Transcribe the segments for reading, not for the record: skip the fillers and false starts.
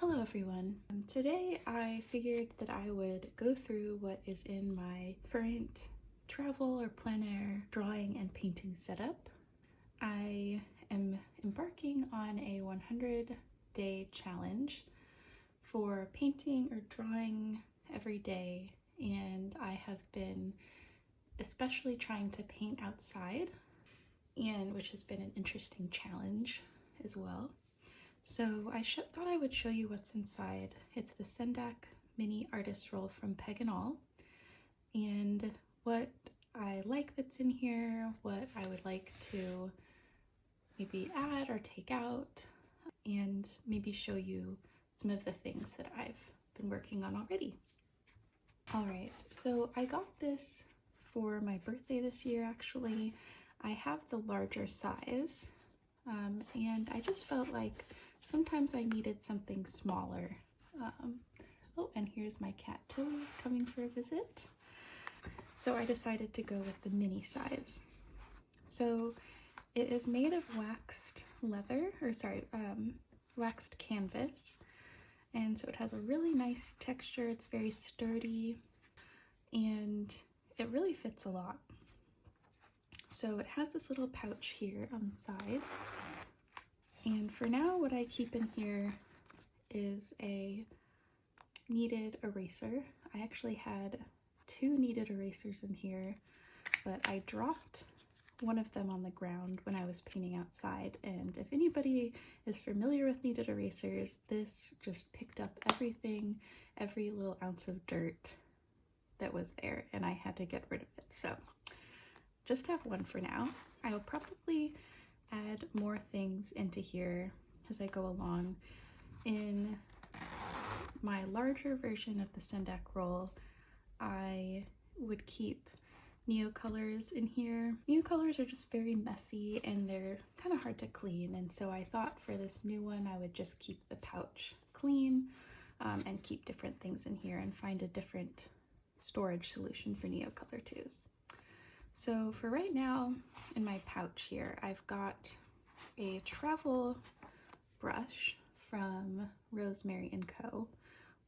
Hello everyone. Today I figured that I would go through what is in my current travel or plein air drawing and painting setup. I am embarking on a 100-day challenge for painting or drawing every day, and I have been especially trying to paint outside, and which has been an interesting challenge as well. So I thought I would show you what's inside. It's the Sendak mini artist roll from Peg and All, and what I like that's in here, what I would like to maybe add or take out, and maybe show you some of the things that I've been working on already. Alright, so I got this for my birthday this year actually. I have the larger size, and I just felt like sometimes I needed something smaller. Oh, and here's my cat Tilly coming for a visit. So I decided to go with the mini size. So it is made of waxed leather, waxed canvas. And so it has a really nice texture. It's very sturdy and it really fits a lot. So it has this little pouch here on the side. And for now, what I keep in here is a kneaded eraser. I actually had 2 kneaded erasers in here, but I dropped one of them on the ground when I was painting outside. And if anybody is familiar with kneaded erasers, this just picked up everything, every little ounce of dirt that was there, and I had to get rid of it. So just have one for now. I'll probably add more things into here as I go along. In my larger version of the Sendak roll, I would keep neocolors in here. Neocolors are just very messy and they're kind of hard to clean, and so I thought for this new one I would just keep the pouch clean and keep different things in here and find a different storage solution for neocolor twos. So for right now, in my pouch here, I've got a travel brush from Rosemary & Co.,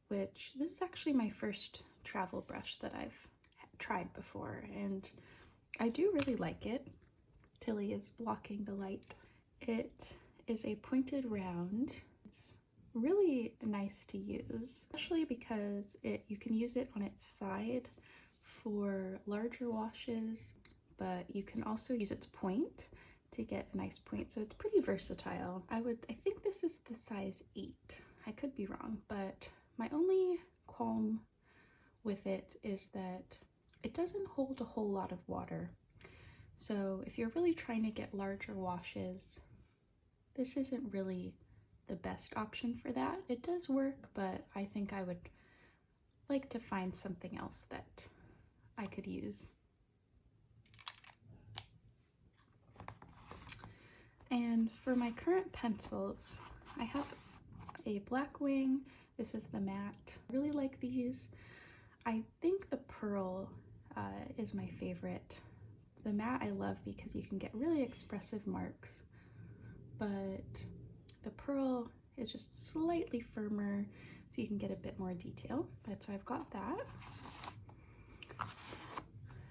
which this is actually my first travel brush that I've tried before, and I do really like it. Tilly is blocking the light. It is a pointed round. It's really nice to use, especially because you can use it on its side for larger washes, but you can also use its point to get a nice point, so it's pretty versatile. I think this is the size 8. I could be wrong, but my only qualm with it is that it doesn't hold a whole lot of water. So if you're really trying to get larger washes, this isn't really the best option for that. It does work, but I think I would like to find something else that I could use. And for my current pencils, I have a black wing. This is the matte. I really like these. I think the pearl is my favorite. The matte I love because you can get really expressive marks, but the pearl is just slightly firmer, so you can get a bit more detail. But so I've got that.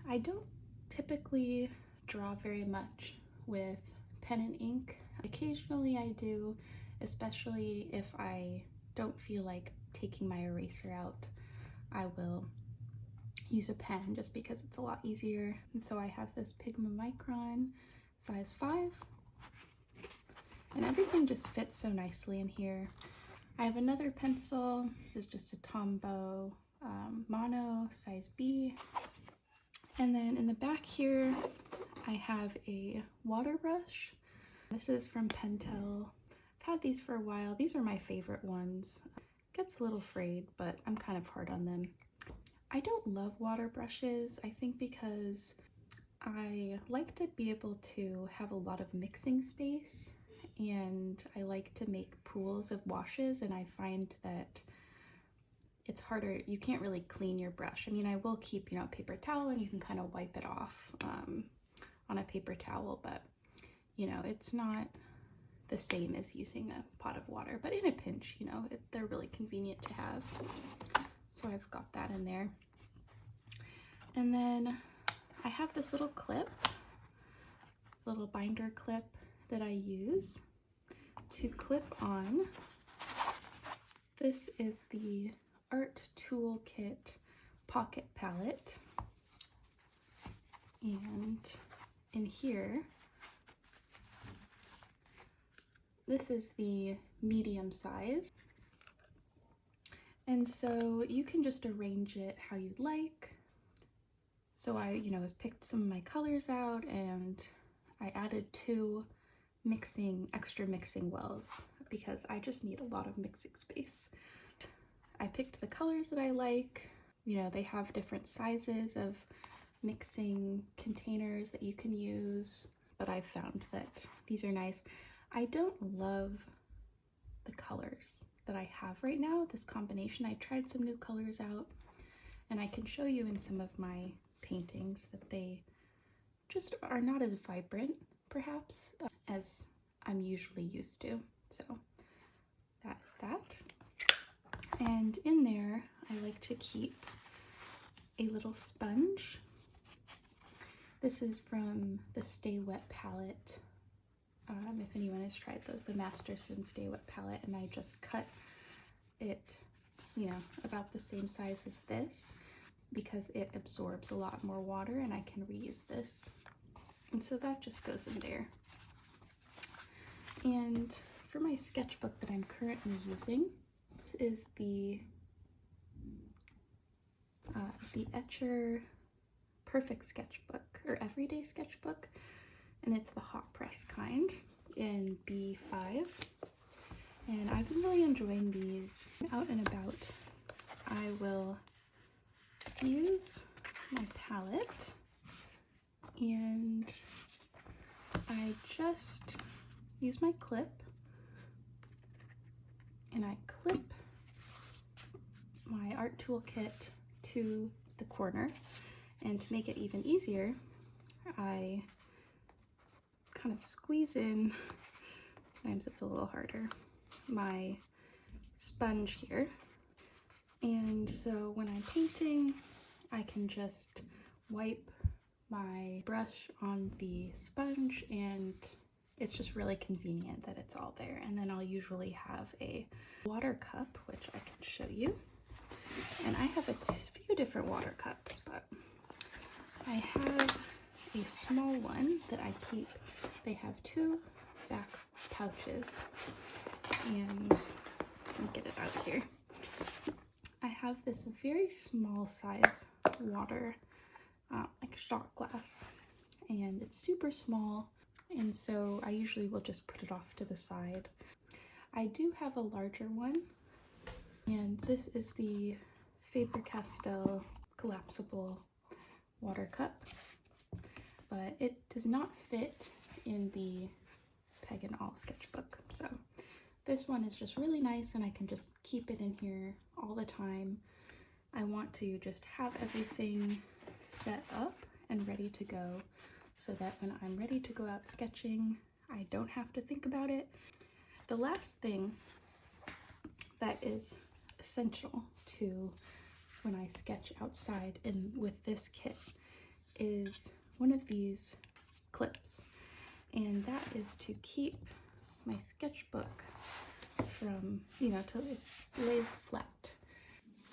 I don't typically draw very much with pen and ink. Occasionally I do, especially if I don't feel like taking my eraser out. I will use a pen just because it's a lot easier. And so I have this Pigma Micron size 5, and everything just fits so nicely in here. I have another pencil. This is just a Tombow Mono size B. And then in the back here, I have a water brush. This is from Pentel. I've had these for a while. These are my favorite ones. Gets a little frayed, but I'm kind of hard on them. I don't love water brushes, I think because I like to be able to have a lot of mixing space, and I like to make pools of washes, and I find that it's harder. You can't really clean your brush. I mean, I will keep, a paper towel and you can kind of wipe it off on a paper towel, but it's not the same as using a pot of water, but in a pinch, you know, they're really convenient to have. So I've got that in there. And then I have this little clip, little binder clip that I use to clip on. This is the Art Toolkit Pocket Palette. And in here, this is the medium size. And so you can just arrange it how you'd like. So I, picked some of my colors out and I added 2 extra mixing wells because I just need a lot of mixing space. I picked the colors that I like. They have different sizes of mixing containers that you can use, but I've found that these are nice. I don't love the colors that I have right now, this combination. I tried some new colors out, and I can show you in some of my paintings that they just are not as vibrant, perhaps, as I'm usually used to. So that's that. And in there, I like to keep a little sponge. This is from the Stay Wet palette. If anyone has tried those, the Masterson Stay Wet palette, and I just cut it, about the same size as this because it absorbs a lot more water and I can reuse this. And so that just goes in there. And for my sketchbook that I'm currently using, this is the Etcher Perfect Sketchbook, or Everyday Sketchbook, and it's the hot press kind in B5. And I've been really enjoying these. Out and about, I will use my palette and I just use my clip and I clip my art toolkit to the corner, and to make it even easier, I kind of squeeze in, sometimes it's a little harder, my sponge here. And so when I'm painting, I can just wipe my brush on the sponge, and it's just really convenient that it's all there. And then I'll usually have a water cup, which I can show you. And I have a few different water cups, but I have a small one that I keep. They have 2 back pouches, and let me get it out here. I have this very small size water, like shot glass, and it's super small, and so I usually will just put it off to the side. I do have a larger one, and this is the Faber-Castell collapsible water cup, but it does not fit in the Peg and All sketchbook. So this one is just really nice, and I can just keep it in here all the time. I want to just have everything set up and ready to go so that when I'm ready to go out sketching, I don't have to think about it. The last thing that is essential to when I sketch outside and with this kit is one of these clips, and that is to keep my sketchbook from, till it lays flat.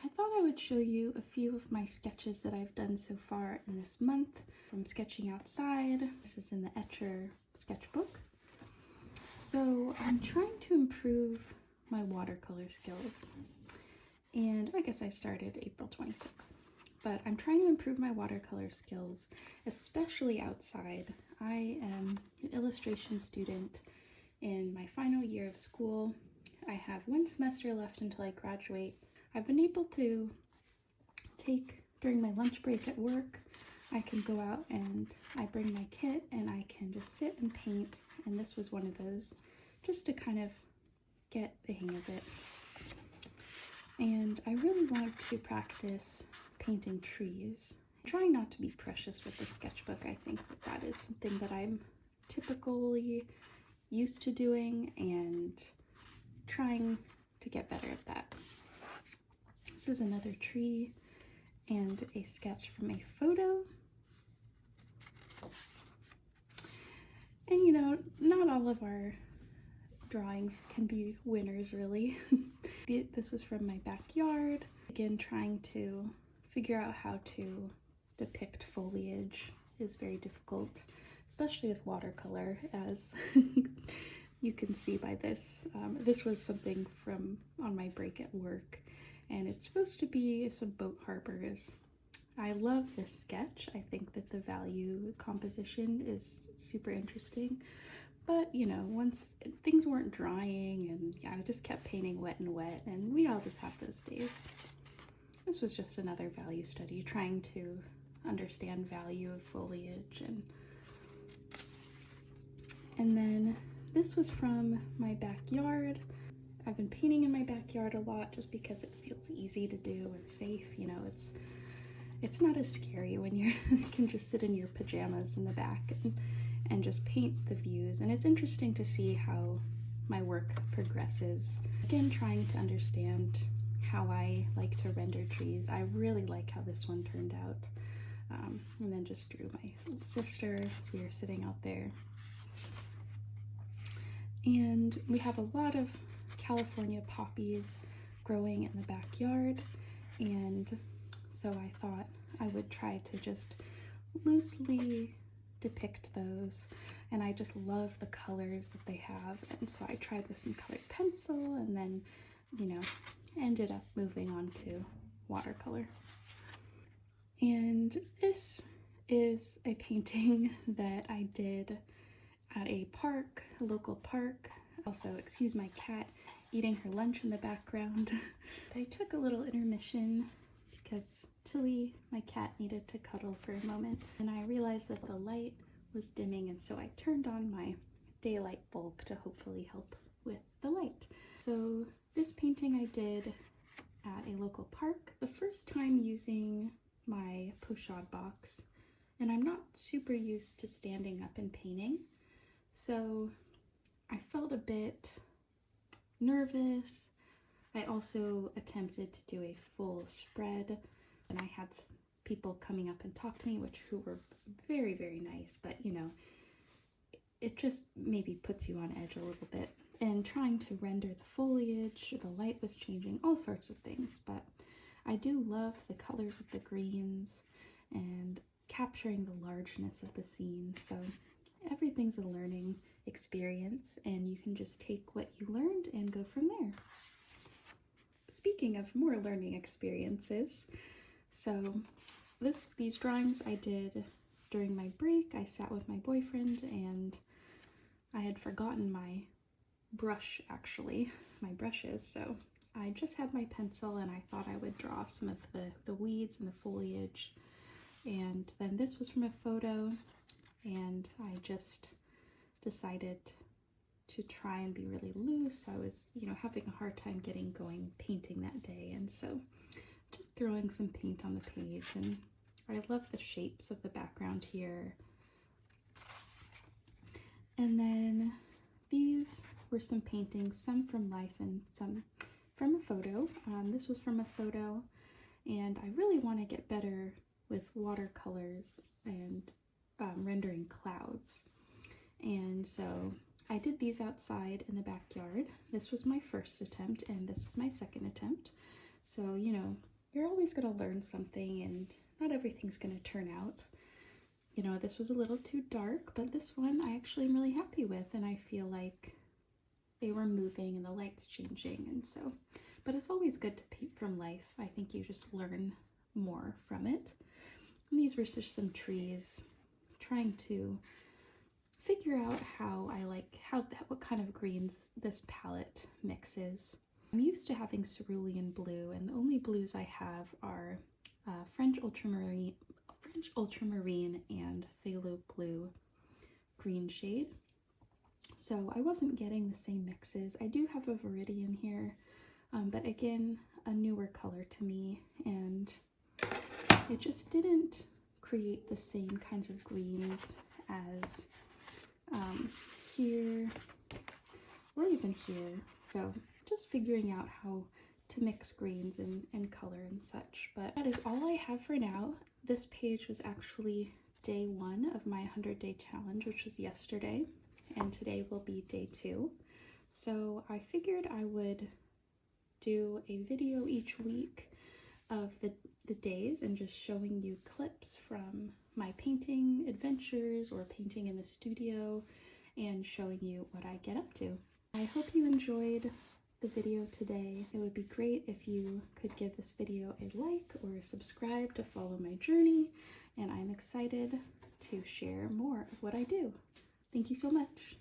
I thought I would show you a few of my sketches that I've done so far in this month from sketching outside. This is in the Etcher sketchbook. So I'm trying to improve my watercolor skills, and I guess I started April 26th, but I'm trying to improve my watercolor skills, especially outside. I am an illustration student in my final year of school. I have 1 semester left until I graduate. I've been able to take, during my lunch break at work, I can go out and I bring my kit and I can just sit and paint, and this was one of those, just to kind of get the hang of it. And I really want to practice painting trees. I'm trying not to be precious with the sketchbook. I think that is something that I'm typically, used to doing and trying to get better at that. This is another tree and a sketch from a photo. And you know, not all of our drawings can be winners, really. This was from my backyard. Again, trying to figure out how to depict foliage is very difficult, especially with watercolor, as you can see by this. This was something from on my break at work, and it's supposed to be some boat harbors. I love this sketch. I think that the value composition is super interesting. But, you know, once things weren't drying, and yeah, I just kept painting wet and wet, and we all just have those days. This was just another value study, trying to understand value of foliage. And then this was from my backyard. I've been painting in my backyard a lot just because it feels easy to do and safe. You know, it's not as scary when you can just sit in your pajamas in the back and just paint the views. And it's interesting to see how my work progresses. Again, trying to understand how I like to render trees. I really like how this one turned out. And then just drew my sister as we were sitting out there. And we have a lot of California poppies growing in the backyard, and so I thought I would try to just loosely depict those. And I just love the colors that they have, and so I tried with some colored pencil, and then, you know, ended up moving on to watercolor. And this is a painting that I did at a park, a local park. Also, excuse my cat eating her lunch in the background. I took a little intermission because Tilly, my cat, needed to cuddle for a moment, and I realized that the light was dimming, and so I turned on my daylight bulb to hopefully help with the light. So this painting I did at a local park, the first time using my pochade box, and I'm not super used to standing up and painting, so I felt a bit nervous. I also attempted to do a full spread, and I had people coming up and talk to me, who were very, very nice, but you know, it just maybe puts you on edge a little bit. And trying to render the foliage, the light was changing, all sorts of things, but I do love the colors of the greens and capturing the largeness of the scene. So everything's a learning experience, and you can just take what you learned and go from there. Speaking of more learning experiences, so these drawings I did during my break. I sat with my boyfriend, and I had forgotten my brushes, so I just had my pencil, and I thought I would draw some of the weeds and the foliage. And then this was from a photo, and I just decided to try and be really loose. I was, you know, having a hard time getting going painting that day, and so just throwing some paint on the page. And I love the shapes of the background here. And then these were some paintings, some from life and some from a photo. This was from a photo, and I really want to get better with watercolors and rendering clouds. And so I did these outside in the backyard. This was my first attempt, and this was my second attempt. So, you know, you're always going to learn something, and not everything's going to turn out. You know, this was a little too dark, but this one I actually am really happy with, and I feel like they were moving and the light's changing, and so, but it's always good to paint from life. I think you just learn more from it. And these were just some trees, trying to figure out how I like, what kind of greens this palette mixes. I'm used to having cerulean blue, and the only blues I have are French ultramarine and phthalo blue green shade. So I wasn't getting the same mixes. I do have a viridian here, but again, a newer color to me, and it just didn't create the same kinds of greens as here, or even here. So just figuring out how to mix greens and color and such. But that is all I have for now. This page was actually day 1 of my 100-day challenge, which was yesterday, and today will be day 2. So I figured I would do a video each week of the days and just showing you clips from my painting adventures or painting in the studio and showing you what I get up to. I hope you enjoyed the video today. It would be great if you could give this video a like or subscribe to follow my journey, and I'm excited to share more of what I do. Thank you so much.